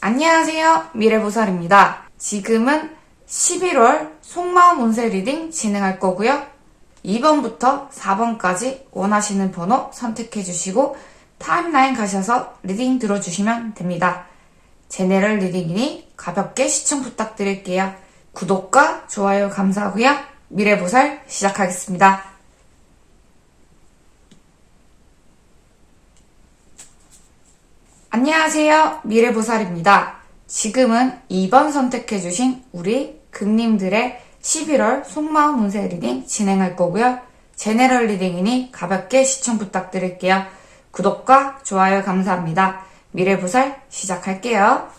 안녕하세요. 미래보살입니다. 지금은 11월 속마음 운세 리딩 진행할 거고요. 2번부터 4번까지 원하시는 번호 선택해주시고 타임라인 가셔서 리딩 들어주시면 됩니다. 제네럴 리딩이니 가볍게 시청 부탁드릴게요. 구독과 좋아요 감사하고요. 미래보살 시작하겠습니다. 안녕하세요. 미래보살입니다. 지금은 2번 선택해주신 우리 금님들의 11월 속마음 운세 리딩 진행할 거고요. 제네럴 리딩이니 가볍게 시청 부탁드릴게요. 구독과 좋아요 감사합니다. 미래보살 시작할게요.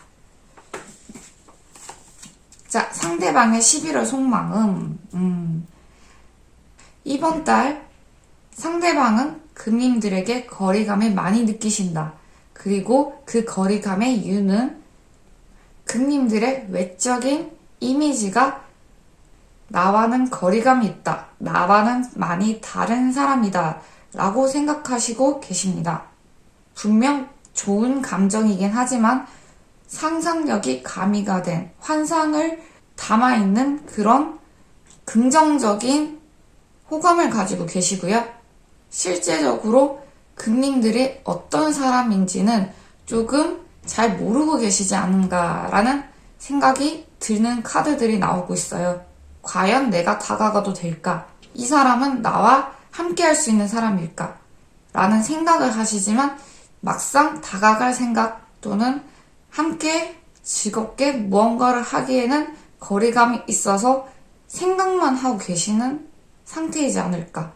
자, 상대방의 11월 속마음. 이번 달 상대방은 금님들에게 거리감을 많이 느끼신다. 그리고 그 거리감의 이유는 금님들의 외적인 이미지가 나와는 거리감이 있다. 나와는 많이 다른 사람이다. 라고 생각하시고 계십니다. 분명 좋은 감정이긴 하지만 상상력이 가미가 된 환상을 담아있는 그런 긍정적인 호감을 가지고 계시고요. 실제적으로 금님들이 어떤 사람인지는 조금 잘 모르고 계시지 않은가라는 생각이 드는 카드들이 나오고 있어요. 과연 내가 다가가도 될까? 이 사람은 나와 함께 할 수 있는 사람일까? 라는 생각을 하시지만 막상 다가갈 생각 또는 함께 즐겁게 무언가를 하기에는 거리감이 있어서 생각만 하고 계시는 상태이지 않을까?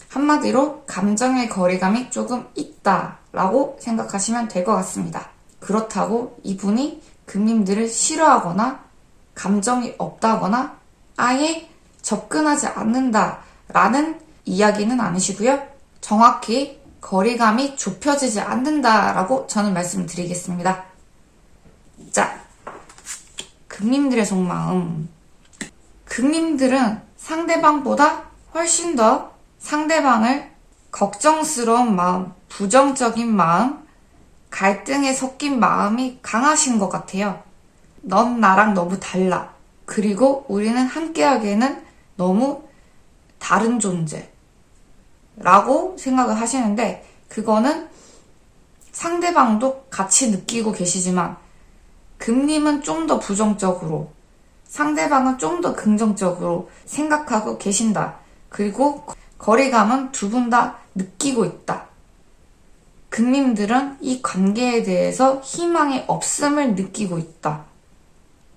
한마디로 감정의 거리감이 조금 있다라고 생각하시면 될 것 같습니다. 그렇다고 이분이 금님들을 싫어하거나 감정이 없다거나 아예 접근하지 않는다라는 이야기는 아니시고요. 정확히 거리감이 좁혀지지 않는다라고 저는 말씀드리겠습니다. 자, 금님들의 속마음. 금님들은 상대방보다 훨씬 더 상대방을 걱정스러운 마음, 부정적인 마음, 갈등에 섞인 마음이 강하신 것 같아요. 넌 나랑 너무 달라. 그리고 우리는 함께하기에는 너무 다른 존재. 라고 생각을 하시는데 그거는 상대방도 같이 느끼고 계시지만 금님은 좀 더 부정적으로 상대방은 좀 더 긍정적으로 생각하고 계신다. 그리고 거리감은 두 분 다 느끼고 있다. 금님들은 이 관계에 대해서 희망이 없음을 느끼고 있다.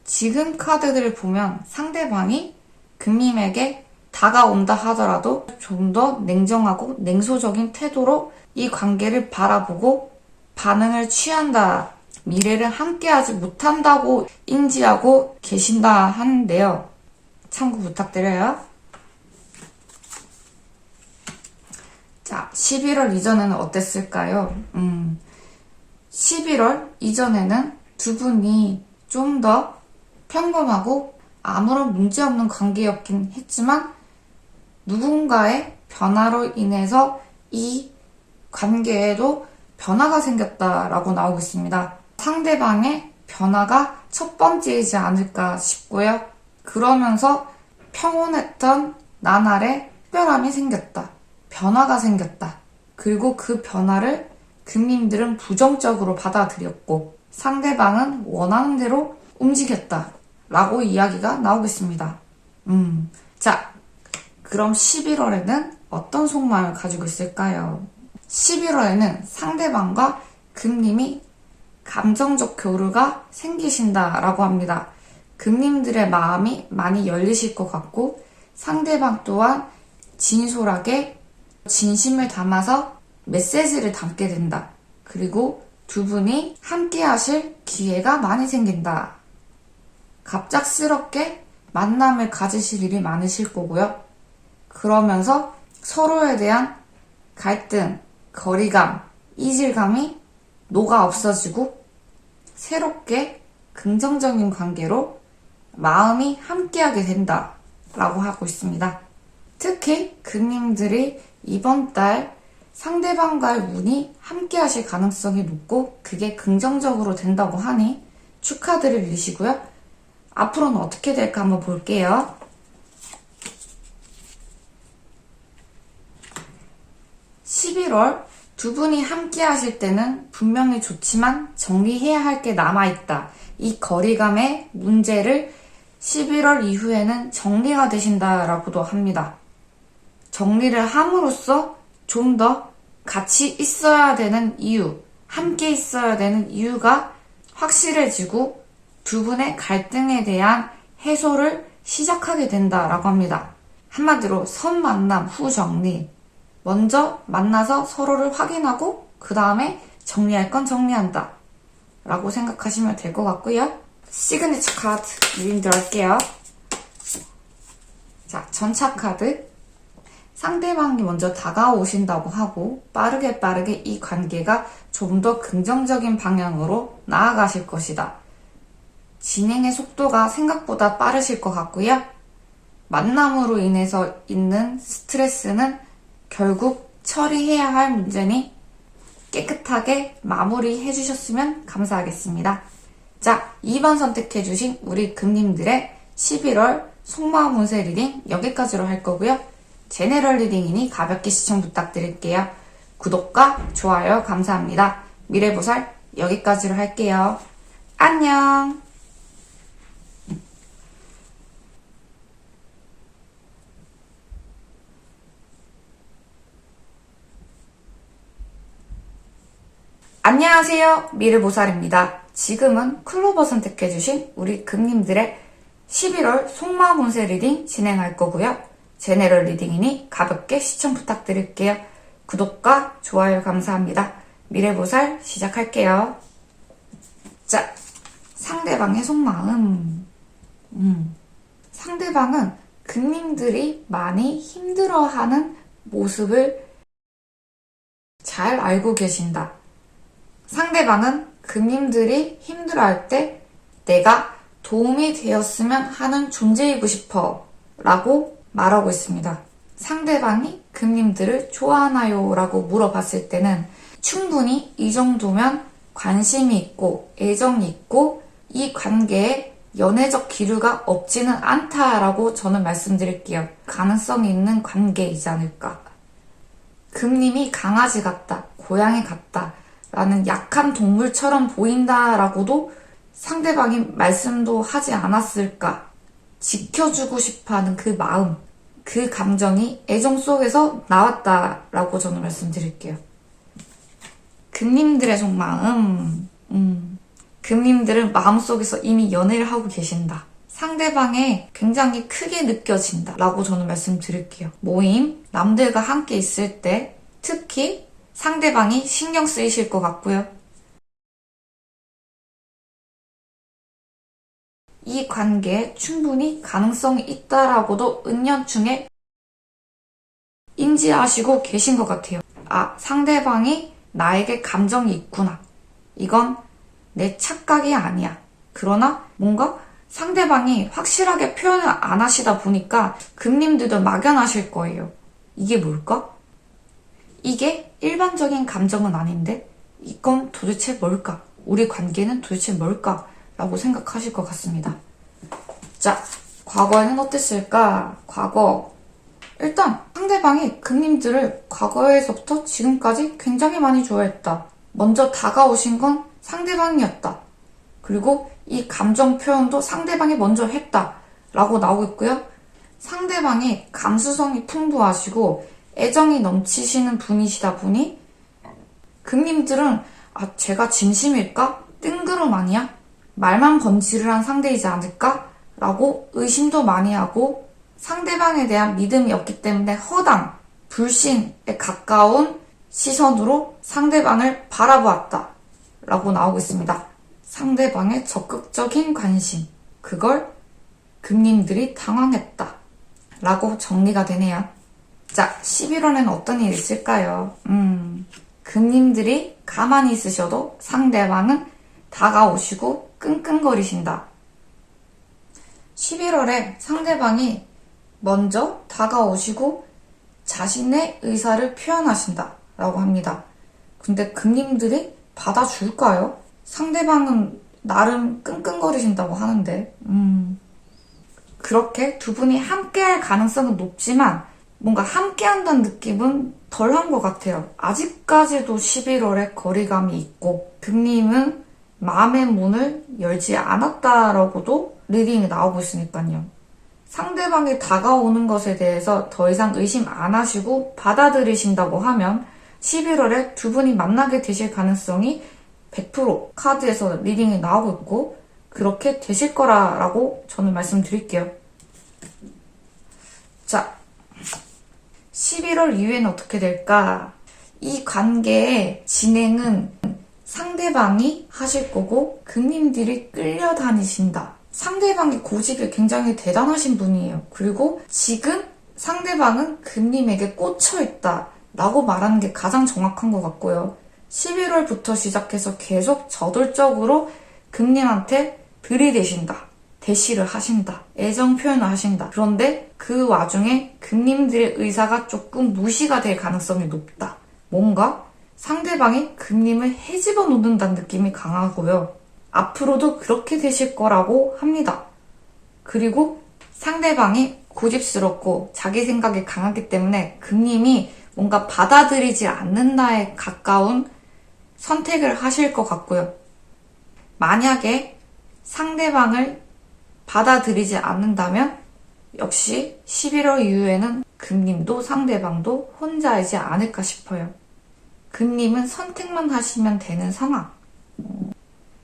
지금 카드들을 보면 상대방이 금님에게 다가온다 하더라도 좀 더 냉정하고 냉소적인 태도로 이 관계를 바라보고 반응을 취한다. 미래를 함께하지 못한다고 인지하고 계신다 하는데요. 참고 부탁드려요. 자, 11월 이전에는 어땠을까요? 11월 이전에는 두 분이 좀 더 평범하고 아무런 문제없는 관계였긴 했지만 누군가의 변화로 인해서 이 관계에도 변화가 생겼다라고 나오고 있습니다. 상대방의 변화가 첫 번째이지 않을까 싶고요. 그러면서 평온했던 나날에 특별함이 생겼다. 변화가 생겼다. 그리고 그 변화를 금님들은 부정적으로 받아들였고 상대방은 원하는 대로 움직였다. 라고 이야기가 나오겠습니다. 자, 그럼 11월에는 어떤 속마음을 가지고 있을까요? 11월에는 상대방과 금님이 감정적 교류가 생기신다라고 합니다. 금님들의 마음이 많이 열리실 것 같고 상대방 또한 진솔하게 진심을 담아서 메시지를 담게 된다. 그리고 두 분이 함께 하실 기회가 많이 생긴다. 갑작스럽게 만남을 가지실 일이 많으실 거고요. 그러면서 서로에 대한 갈등, 거리감, 이질감이 녹아 없어지고 새롭게 긍정적인 관계로 마음이 함께하게 된다. 라고 하고 있습니다. 특히 금님들이 이번 달 상대방과의 운이 함께 하실 가능성이 높고 그게 긍정적으로 된다고 하니 축하드릴 일이시고요. 앞으로는 어떻게 될까 한번 볼게요. 11월 두 분이 함께 하실 때는 분명히 좋지만 정리해야 할 게 남아있다. 이 거리감의 문제를 11월 이후에는 정리가 되신다라고도 합니다. 정리를 함으로써 좀 더 같이 있어야 되는 이유, 함께 있어야 되는 이유가 확실해지고 두 분의 갈등에 대한 해소를 시작하게 된다라고 합니다. 한마디로 선 만남 후 정리. 먼저 만나서 서로를 확인하고 그 다음에 정리할 건 정리한다 라고 생각하시면 될 것 같고요. 시그니처 카드 리딩 들어갈게요. 자, 전차 카드. 상대방이 먼저 다가오신다고 하고 빠르게 이 관계가 좀 더 긍정적인 방향으로 나아가실 것이다. 진행의 속도가 생각보다 빠르실 것 같고요. 만남으로 인해서 있는 스트레스는 결국 처리해야 할 문제니 깨끗하게 마무리해 주셨으면 감사하겠습니다. 자, 2번 선택해주신 우리 금님들의 11월 속마음 운세 리딩 여기까지로 할 거고요. 제네럴 리딩이니 가볍게 시청 부탁드릴게요. 구독과 좋아요 감사합니다. 미래보살 여기까지로 할게요. 안녕. 안녕하세요. 미르보살입니다. 지금은 클로버 선택해주신 우리 금님들의 11월 속마음 운세 리딩 진행할 거고요. 제네럴 리딩이니 가볍게 시청 부탁드릴게요. 구독과 좋아요 감사합니다. 미래보살 시작할게요. 자, 상대방의 속마음. 상대방은 금님들이 많이 힘들어하는 모습을 잘 알고 계신다. 상대방은 금님들이 힘들어할 때 내가 도움이 되었으면 하는 존재이고 싶어 라고 말하고 있습니다. 상대방이 금님들을 좋아하나요? 라고 물어봤을 때는 충분히 이 정도면 관심이 있고 애정이 있고 이 관계에 연애적 기류가 없지는 않다라고 저는 말씀드릴게요. 가능성이 있는 관계이지 않을까. 금님이 강아지 같다, 고양이 같다 라는 약한 동물처럼 보인다라고도 상대방이 말씀도 하지 않았을까. 지켜주고 싶어하는 그 마음, 그 감정이 애정 속에서 나왔다라고 저는 말씀드릴게요. 금님들의 속마음. 금님들은 마음속에서 이미 연애를 하고 계신다. 상대방에 굉장히 크게 느껴진다 라고 저는 말씀드릴게요. 모임, 남들과 함께 있을 때 특히 상대방이 신경 쓰이실 것 같고요. 이 관계에 충분히 가능성이 있다라고도 은연중에 인지하시고 계신 것 같아요. 아, 상대방이 나에게 감정이 있구나. 이건 내 착각이 아니야. 그러나 뭔가 상대방이 확실하게 표현을 안 하시다 보니까 금님들도 막연하실 거예요. 이게 뭘까? 이게 일반적인 감정은 아닌데 이건 도대체 뭘까? 우리 관계는 도대체 뭘까? 라고 생각하실 것 같습니다. 자, 과거에는 어땠을까? 과거. 일단 상대방이 금님들을 과거에서부터 지금까지 굉장히 많이 좋아했다. 먼저 다가오신 건 상대방이었다. 그리고 이 감정 표현도 상대방이 먼저 했다. 라고 나오고 있고요. 상대방이 감수성이 풍부하시고 애정이 넘치시는 분이시다 보니 금님들은 아, 제가 진심일까? 뜬구름 아니야? 말만 번지르한 상대이지 않을까? 라고 의심도 많이 하고 상대방에 대한 믿음이 없기 때문에 허당, 불신에 가까운 시선으로 상대방을 바라보았다. 라고 나오고 있습니다. 상대방의 적극적인 관심, 그걸 금님들이 당황했다. 라고 정리가 되네요. 자, 11월에는 어떤 일이 있을까요? 금님들이 가만히 있으셔도 상대방은 다가오시고 끙끙거리신다. 11월에 상대방이 먼저 다가오시고 자신의 의사를 표현하신다 라고 합니다. 근데 금님들이 받아줄까요? 상대방은 나름 끙끙거리신다고 하는데, 그렇게 두 분이 함께할 가능성은 높지만 뭔가 함께한다는 느낌은 덜한 것 같아요. 아직까지도 11월에 거리감이 있고 금님은 마음의 문을 열지 않았다라고도 리딩이 나오고 있으니까요. 상대방이 다가오는 것에 대해서 더 이상 의심 안 하시고 받아들이신다고 하면 11월에 두 분이 만나게 되실 가능성이 100% 카드에서 리딩이 나오고 있고 그렇게 되실 거라고 저는 말씀드릴게요. 자, 11월 이후에는 어떻게 될까? 이 관계의 진행은 상대방이 하실 거고 금님들이 끌려다니신다. 상대방의 고집이 굉장히 대단하신 분이에요. 그리고 지금 상대방은 금님에게 꽂혀있다 라고 말하는 게 가장 정확한 것 같고요. 11월부터 시작해서 계속 저돌적으로 금님한테 들이대신다. 대시를 하신다. 애정 표현을 하신다. 그런데 그 와중에 금님들의 의사가 조금 무시가 될 가능성이 높다. 뭔가 상대방이 금님을 헤집어 놓는다는 느낌이 강하고요. 앞으로도 그렇게 되실 거라고 합니다. 그리고 상대방이 고집스럽고 자기 생각이 강하기 때문에 금님이 뭔가 받아들이지 않는다에 가까운 선택을 하실 것 같고요. 만약에 상대방을 받아들이지 않는다면 역시 11월 이후에는 금님도 상대방도 혼자이지 않을까 싶어요. 금님은 선택만 하시면 되는 상황.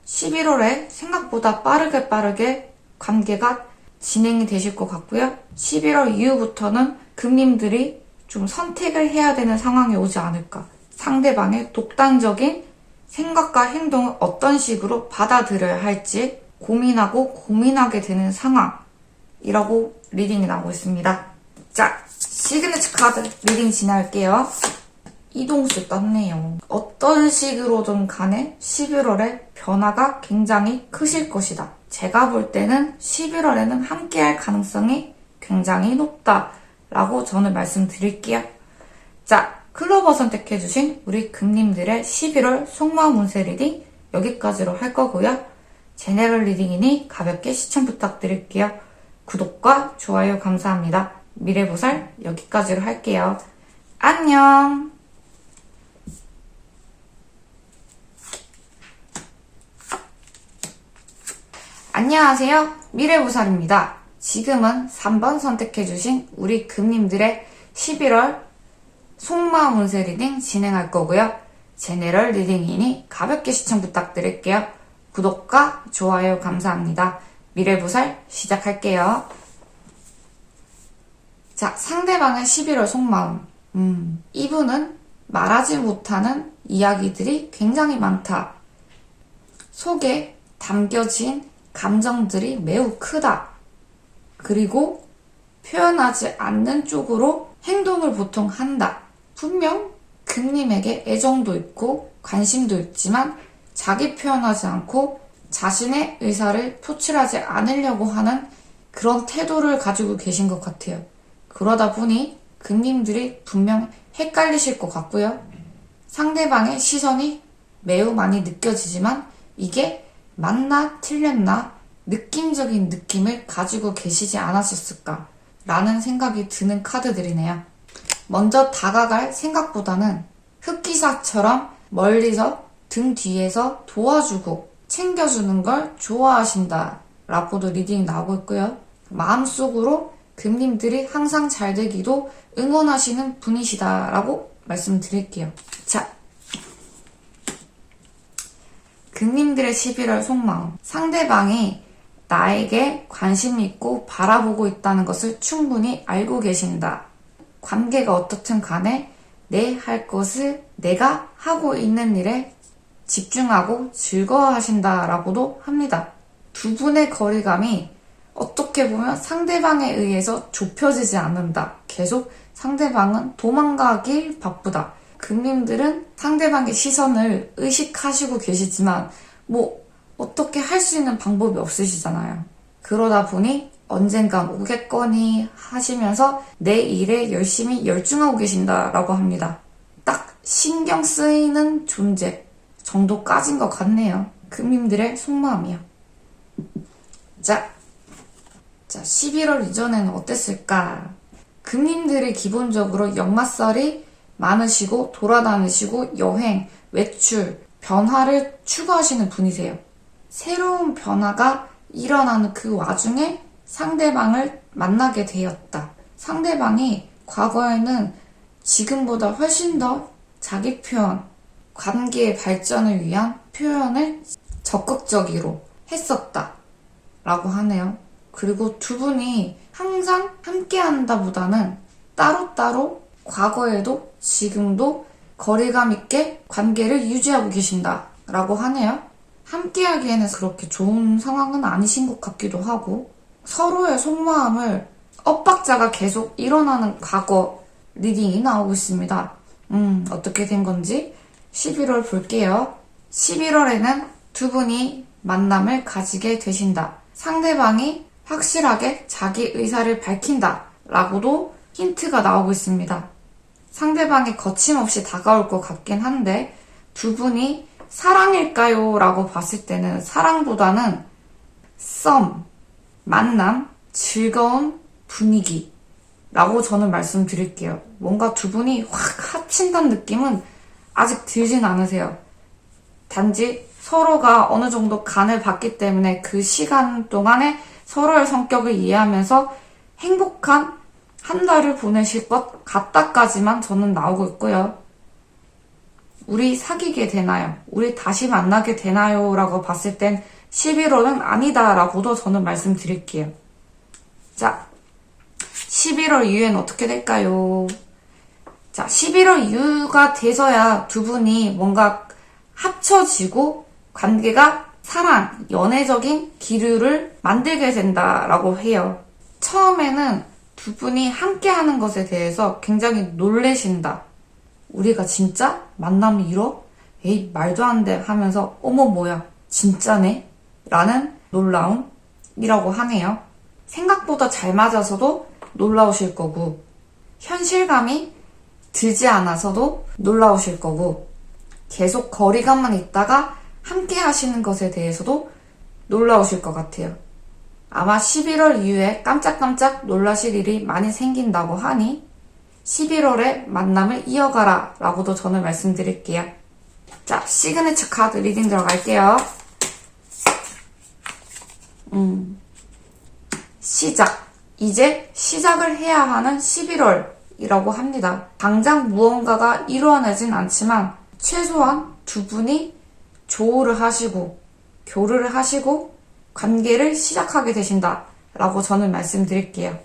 11월에 생각보다 빠르게 관계가 진행이 되실 것 같고요. 11월 이후부터는 금님들이 좀 선택을 해야 되는 상황이 오지 않을까. 상대방의 독단적인 생각과 행동을 어떤 식으로 받아들여야 할지 고민하게 되는 상황이라고 리딩이 나오고 있습니다. 자, 시그니처 카드 리딩 진행할게요. 이동수 떴네요. 어떤 식으로든 간에 11월에 변화가 굉장히 크실 것이다. 제가 볼 때는 11월에는 함께할 가능성이 굉장히 높다라고 저는 말씀드릴게요. 자, 클로버 선택해주신 우리 금님들의 11월 속마음 운세 리딩 여기까지로 할 거고요. 제네럴 리딩이니 가볍게 시청 부탁드릴게요. 구독과 좋아요 감사합니다. 미래보살 여기까지로 할게요. 안녕! 안녕하세요. 미래보살입니다. 지금은 3번 선택해주신 우리 금님들의 11월 속마음 운세 리딩 진행할 거고요. 제네럴 리딩이니 가볍게 시청 부탁드릴게요. 구독과 좋아요 감사합니다. 미래보살 시작할게요. 자, 상대방의 11월 속마음. 이분은 말하지 못하는 이야기들이 굉장히 많다. 속에 담겨진 감정들이 매우 크다. 그리고 표현하지 않는 쪽으로 행동을 보통 한다. 분명 금님에게 애정도 있고 관심도 있지만 자기 표현하지 않고 자신의 의사를 표출하지 않으려고 하는 그런 태도를 가지고 계신 것 같아요. 그러다 보니 금님들이 분명 헷갈리실 것 같고요. 상대방의 시선이 매우 많이 느껴지지만 이게 맞나 틀렸나 느낌적인 느낌을 가지고 계시지 않았을까 라는 생각이 드는 카드들이네요. 먼저 다가갈 생각보다는 흑기사처럼 멀리서 등 뒤에서 도와주고 챙겨주는 걸 좋아하신다 라고도 리딩이 나오고 있고요. 마음속으로 금님들이 항상 잘 되기도 응원하시는 분이시다 라고 말씀드릴게요. 자, 금님들의 11월 속마음. 상대방이 나에게 관심이 있고 바라보고 있다는 것을 충분히 알고 계신다. 관계가 어떻든 간에 내 할 것을 내가 하고 있는 일에 집중하고 즐거워하신다라고도 합니다. 두 분의 거리감이 어떻게 보면 상대방에 의해서 좁혀지지 않는다. 계속 상대방은 도망가길 바쁘다. 금님들은 상대방의 시선을 의식하시고 계시지만 어떻게 할 수 있는 방법이 없으시잖아요. 그러다 보니 언젠간 오겠거니 하시면서 내 일에 열심히 열중하고 계신다라고 합니다. 딱 신경 쓰이는 존재 정도까진 것 같네요. 금님들의 속마음이요. 자, 11월 이전에는 어땠을까? 금님들이 기본적으로 역마살이 많으시고 돌아다니시고 여행, 외출, 변화를 추구하시는 분이세요. 새로운 변화가 일어나는 그 와중에 상대방을 만나게 되었다. 상대방이 과거에는 지금보다 훨씬 더 자기 표현, 관계의 발전을 위한 표현을 적극적으로 했었다 라고 하네요. 그리고 두 분이 항상 함께 한다보다는 따로따로 과거에도 지금도 거리감 있게 관계를 유지하고 계신다 라고 하네요. 함께 하기에는 그렇게 좋은 상황은 아니신 것 같기도 하고, 서로의 속마음을 엇박자가 계속 일어나는 과거 리딩이 나오고 있습니다. 어떻게 된 건지 11월 볼게요. 11월에는 두 분이 만남을 가지게 되신다. 상대방이 확실하게 자기 의사를 밝힌다 라고도 힌트가 나오고 있습니다. 상대방이 거침없이 다가올 것 같긴 한데, 두 분이 사랑일까요? 라고 봤을 때는 사랑보다는 썸, 만남, 즐거운 분위기 라고 저는 말씀드릴게요. 뭔가 두 분이 확 합친다는 느낌은 아직 들진 않으세요. 단지 서로가 어느 정도 간을 봤기 때문에 그 시간 동안에 서로의 성격을 이해하면서 행복한 한 달을 보내실 것 같다까지만 저는 나오고 있고요. 우리 사귀게 되나요? 우리 다시 만나게 되나요? 라고 봤을 땐 11월은 아니다 라고도 저는 말씀드릴게요. 자, 11월 이후엔 어떻게 될까요? 자, 11월 이후가 돼서야 두 분이 뭔가 합쳐지고 관계가 사랑, 연애적인 기류를 만들게 된다라고 해요. 처음에는 두 분이 함께하는 것에 대해서 굉장히 놀래신다. 우리가 진짜 만남을 이뤄? 에이, 말도 안 돼 하면서 어머 뭐야 진짜네? 라는 놀라움이라고 하네요. 생각보다 잘 맞아서도 놀라우실 거고, 현실감이 들지 않아서도 놀라우실 거고, 계속 거리감만 있다가 함께 하시는 것에 대해서도 놀라우실 것 같아요. 아마 11월 이후에 깜짝깜짝 놀라실 일이 많이 생긴다고 하니 11월에 만남을 이어가라 라고도 저는 말씀드릴게요. 자, 시그니처 카드 리딩 들어갈게요. 시작. 이제 시작을 해야 하는 11월이라고 합니다. 당장 무언가가 이루어내진 않지만 최소한 두 분이 조우를 하시고 교류를 하시고 관계를 시작하게 되신다 라고 저는 말씀드릴게요.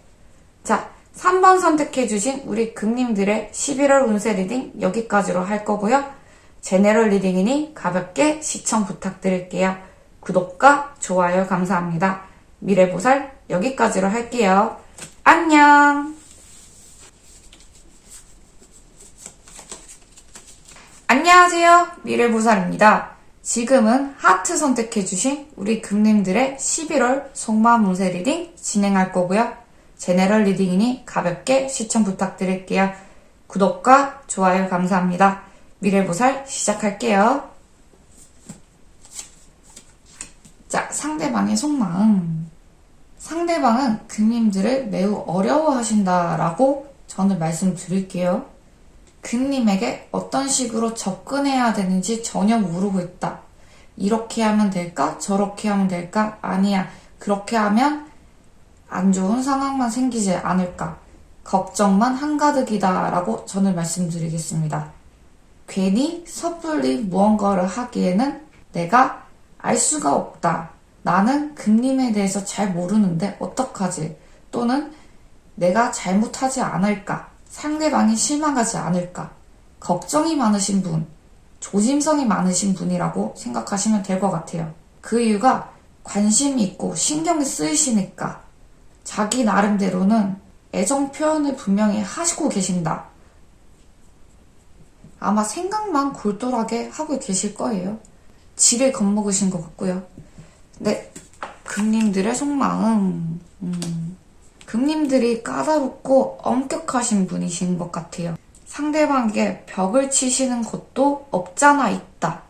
자, 3번 선택해주신 우리 금님들의 11월 운세 리딩 여기까지로 할 거고요. 제네럴 리딩이니 가볍게 시청 부탁드릴게요. 구독과 좋아요 감사합니다. 미래보살 여기까지로 할게요. 안녕! 안녕하세요. 미래보살입니다. 지금은 하트 선택해주신 우리 금님들의 11월 속마음 운세 리딩 진행할 거고요. 제네럴 리딩이니 가볍게 시청 부탁드릴게요. 구독과 좋아요 감사합니다. 미래보살 시작할게요. 자, 상대방의 속마음. 상대방은 금님들을 매우 어려워하신다라고 저는 말씀드릴게요. 금님에게 어떤 식으로 접근해야 되는지 전혀 모르고 있다. 이렇게 하면 될까? 저렇게 하면 될까? 아니야. 그렇게 하면 안 좋은 상황만 생기지 않을까? 걱정만 한가득이다 라고 저는 말씀드리겠습니다. 괜히 섣불리 무언가를 하기에는 내가 알 수가 없다. 나는 금님에 대해서 잘 모르는데 어떡하지? 또는 내가 잘못하지 않을까? 상대방이 실망하지 않을까? 걱정이 많으신 분, 조심성이 많으신 분이라고 생각하시면 될 것 같아요. 그 이유가 관심이 있고 신경이 쓰이시니까 자기 나름대로는 애정 표현을 분명히 하시고 계신다. 아마 생각만 골똘하게 하고 계실 거예요. 지를 겁먹으신 것 같고요. 네, 금님들의 속마음. 금님들이 까다롭고 엄격하신 분이신 것 같아요. 상대방에게 벽을 치시는 것도 없잖아 있다.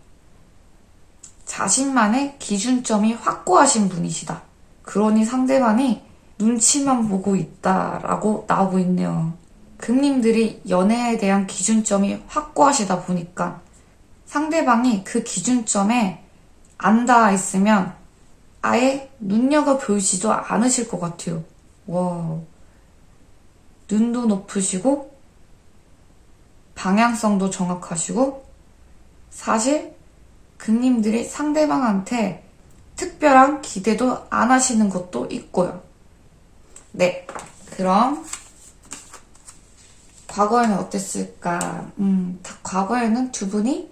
자신만의 기준점이 확고하신 분이시다. 그러니 상대방이 눈치만 보고 있다라고 나오고 있네요. 금님들이 연애에 대한 기준점이 확고하시다 보니까 상대방이 그 기준점에 안 닿아 있으면 아예 눈여겨보시지도 않으실 것 같아요. 와, 눈도 높으시고 방향성도 정확하시고 사실 금님들이 상대방한테 특별한 기대도 안 하시는 것도 있고요. 네, 그럼 과거에는 어땠을까? 과거에는 두 분이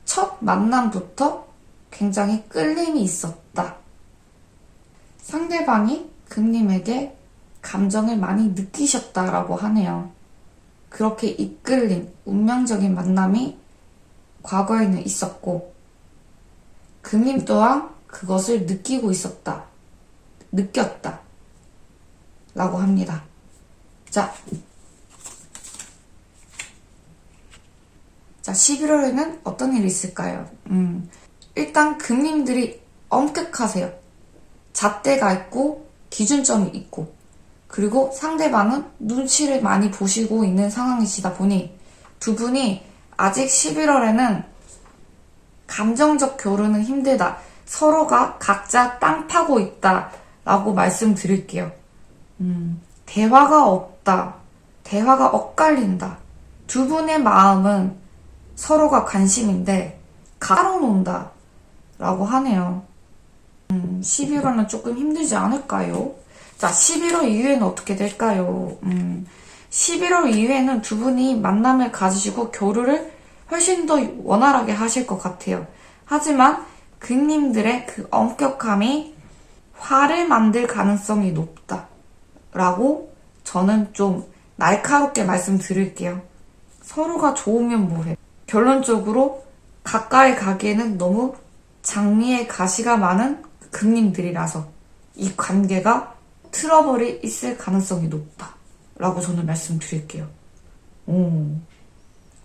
첫 만남부터 굉장히 끌림이 있었다. 상대방이 금님에게 감정을 많이 느끼셨다라고 하네요. 그렇게 이끌림, 운명적인 만남이 과거에는 있었고 금님 또한 그것을 느끼고 있었다. 느꼈다. 라고 합니다. 자, 11월에는 어떤 일이 있을까요? 일단 금님들이 엄격하세요. 잣대가 있고 기준점이 있고 그리고 상대방은 눈치를 많이 보시고 있는 상황이시다 보니 두 분이 아직 11월에는 감정적 교류는 힘들다. 서로가 각자 땅 파고 있다. 라고 말씀드릴게요. 대화가 없다. 대화가 엇갈린다. 두 분의 마음은 서로가 관심인데 따로 논다. 라고 하네요. 11월은 조금 힘들지 않을까요? 자, 11월 이후에는 어떻게 될까요? 11월 이후에는 두 분이 만남을 가지시고 교류를 훨씬 더 원활하게 하실 것 같아요. 하지만 금님들의 그 엄격함이 화를 만들 가능성이 높다. 라고 저는 좀 날카롭게 말씀드릴게요. 서로가 좋으면 뭐해. 결론적으로 가까이 가기에는 너무 장미의 가시가 많은 금님들이라서 이 관계가 트러블이 있을 가능성이 높다. 라고 저는 말씀드릴게요.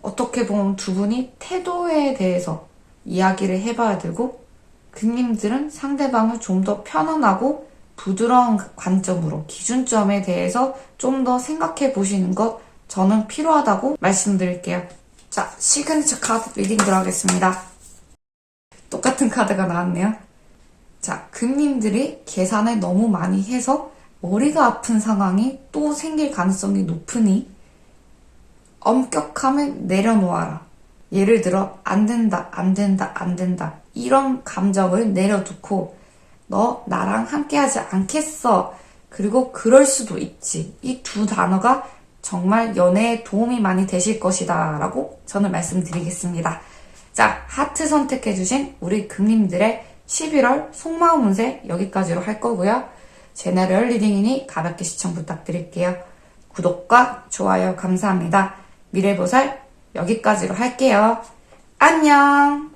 어떻게 보면 두 분이 태도에 대해서 이야기를 해봐야 되고 금님들은 상대방을 좀 더 편안하고 부드러운 관점으로 기준점에 대해서 좀 더 생각해 보시는 것 저는 필요하다고 말씀드릴게요. 자, 시그니처 카드 리딩 들어가겠습니다. 똑같은 카드가 나왔네요. 자, 금님들이 계산을 너무 많이 해서 머리가 아픈 상황이 또 생길 가능성이 높으니 엄격함을 내려놓아라. 예를 들어 안 된다, 안 된다, 안 된다. 이런 감정을 내려두고 너 나랑 함께하지 않겠어. 그리고 그럴 수도 있지. 이 두 단어가 정말 연애에 도움이 많이 되실 것이다 라고 저는 말씀드리겠습니다. 자, 하트 선택해주신 우리 금님들의 11월 속마음 운세 여기까지로 할 거고요. 제너럴 리딩이니 가볍게 시청 부탁드릴게요. 구독과 좋아요 감사합니다. 미래보살 여기까지로 할게요. 안녕!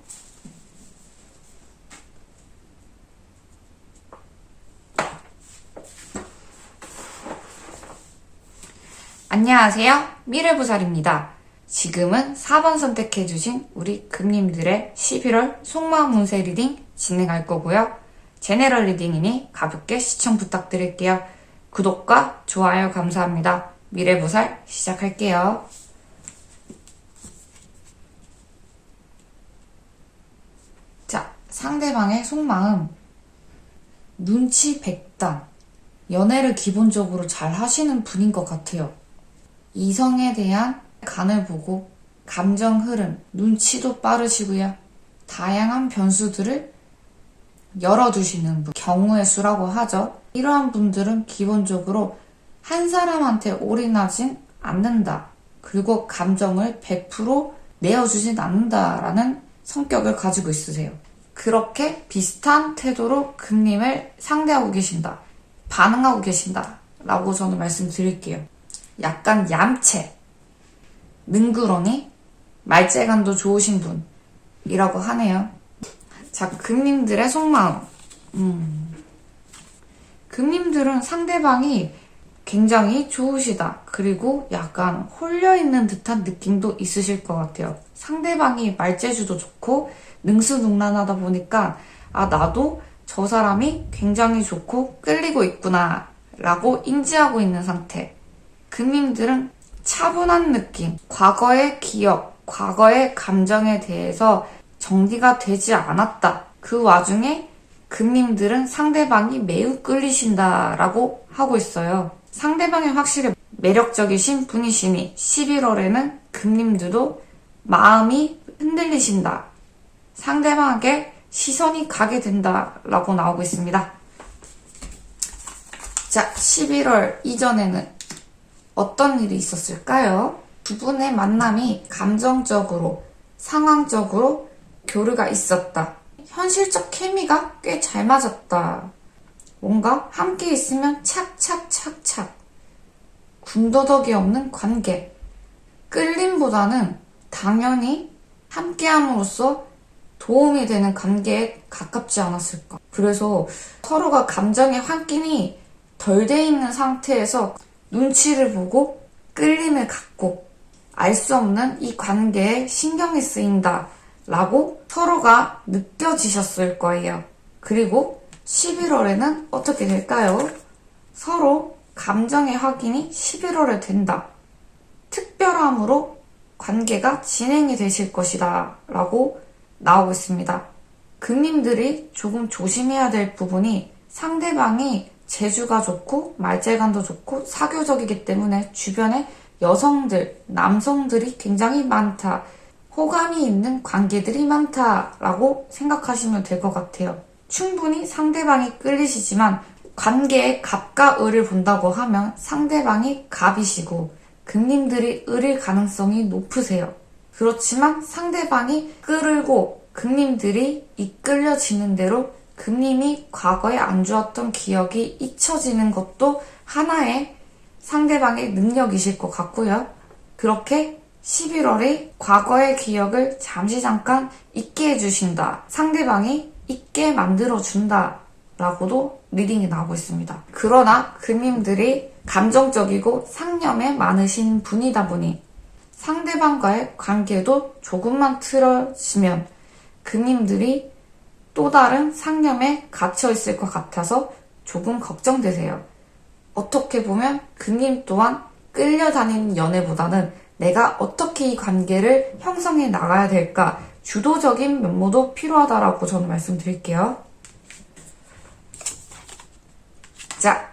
안녕하세요. 미래보살입니다. 지금은 4번 선택해주신 우리 금님들의 11월 속마음 운세 리딩 진행할 거고요. 제너럴 리딩이니 가볍게 시청 부탁드릴게요. 구독과 좋아요 감사합니다. 미래보살 시작할게요. 자, 상대방의 속마음. 눈치 백단. 연애를 기본적으로 잘 하시는 분인 것 같아요. 이성에 대한 간을 보고 감정 흐름, 눈치도 빠르시고요. 다양한 변수들을 열어두시는 분. 경우의 수라고 하죠. 이러한 분들은 기본적으로 한 사람한테 올인하진 않는다. 그리고 감정을 100% 내어주진 않는다라는 성격을 가지고 있으세요. 그렇게 비슷한 태도로 금님을 상대하고 계신다. 반응하고 계신다. 라고 저는 말씀드릴게요. 약간 얌체, 능구렁이, 말재간도 좋으신 분이라고 하네요. 자, 금님들의 속마음. 금님들은 상대방이 굉장히 좋으시다. 그리고 약간 홀려있는 듯한 느낌도 있으실 것 같아요. 상대방이 말재주도 좋고 능수능란하다 보니까 나도 저 사람이 굉장히 좋고 끌리고 있구나 라고 인지하고 있는 상태. 금님들은 차분한 느낌, 과거의 기억, 과거의 감정에 대해서 정리가 되지 않았다. 그 와중에 금님들은 상대방이 매우 끌리신다라고 하고 있어요. 상대방이 확실히 매력적이신 분이시니 11월에는 금님들도 마음이 흔들리신다. 상대방에게 시선이 가게 된다라고 나오고 있습니다. 자, 11월 이전에는 어떤 일이 있었을까요? 두 분의 만남이 감정적으로, 상황적으로 교류가 있었다. 현실적 케미가 꽤 잘 맞았다. 뭔가 함께 있으면 착착착착. 군더더기 없는 관계. 끌림보다는 당연히 함께함으로써 도움이 되는 관계에 가깝지 않았을까. 그래서 서로가 감정의 환기이 덜 돼 있는 상태에서 눈치를 보고 끌림을 갖고 알 수 없는 이 관계에 신경이 쓰인다 라고 서로가 느껴지셨을 거예요. 그리고 11월에는 어떻게 될까요? 서로 감정의 확인이 11월에 된다. 특별함으로 관계가 진행이 되실 것이다 라고 나오고 있습니다. 금님들이 조금 조심해야 될 부분이 상대방이 재주가 좋고 말재간도 좋고 사교적이기 때문에 주변에 여성들, 남성들이 굉장히 많다. 호감이 있는 관계들이 많다라고 생각하시면 될 것 같아요. 충분히 상대방이 끌리시지만 관계의 갑과 을을 본다고 하면 상대방이 갑이시고 금님들이 을일 가능성이 높으세요. 그렇지만 상대방이 끌고 금님들이 이끌려지는 대로 금님이 과거에 안 좋았던 기억이 잊혀지는 것도 하나의 상대방의 능력이실 것 같고요. 그렇게 11월에 과거의 기억을 잠깐 잊게 해주신다. 상대방이 잊게 만들어준다. 라고도 리딩이 나오고 있습니다. 그러나 금님들이 감정적이고 상념에 많으신 분이다 보니 상대방과의 관계도 조금만 틀어지면 금님들이 또 다른 상념에 갇혀 있을 것 같아서 조금 걱정되세요. 어떻게 보면 금님 또한 끌려다니는 연애보다는 내가 어떻게 이 관계를 형성해 나가야 될까 주도적인 면모도 필요하다라고 저는 말씀드릴게요. 자,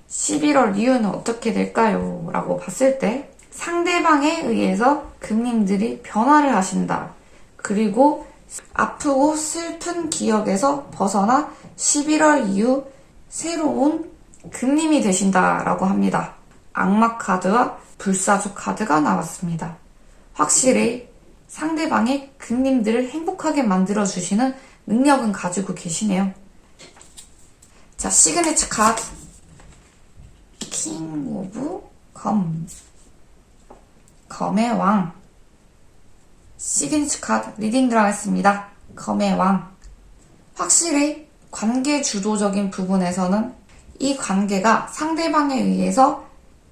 11월 이후는 어떻게 될까요? 라고 봤을 때 상대방에 의해서 금님들이 변화를 하신다. 그리고 아프고 슬픈 기억에서 벗어나 11월 이후 새로운 금님이 되신다라고 합니다. 악마 카드와 불사조 카드가 나왔습니다. 확실히 상대방의 금님들을 행복하게 만들어주시는 능력은 가지고 계시네요. 자, 시그니처 카드 킹 오브 검 검의 왕 시그니처 카드 리딩 들어가겠습니다. 검의 왕 확실히 관계 주도적인 부분에서는 이 관계가 상대방에 의해서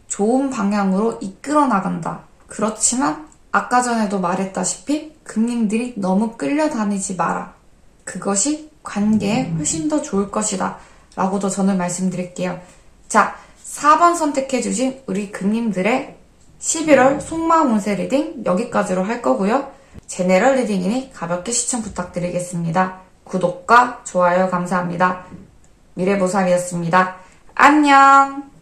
좋은 방향으로 이끌어 나간다. 그렇지만 아까 전에도 말했다시피 금님들이 너무 끌려다니지 마라. 그것이 관계에 훨씬 더 좋을 것이다. 라고도 저는 말씀드릴게요. 자, 4번 선택해주신 우리 금님들의 11월 속마음 운세 리딩 여기까지로 할 거고요. 제네럴 리딩이니 가볍게 시청 부탁드리겠습니다. 구독과 좋아요 감사합니다. 미래보살이었습니다. 안녕!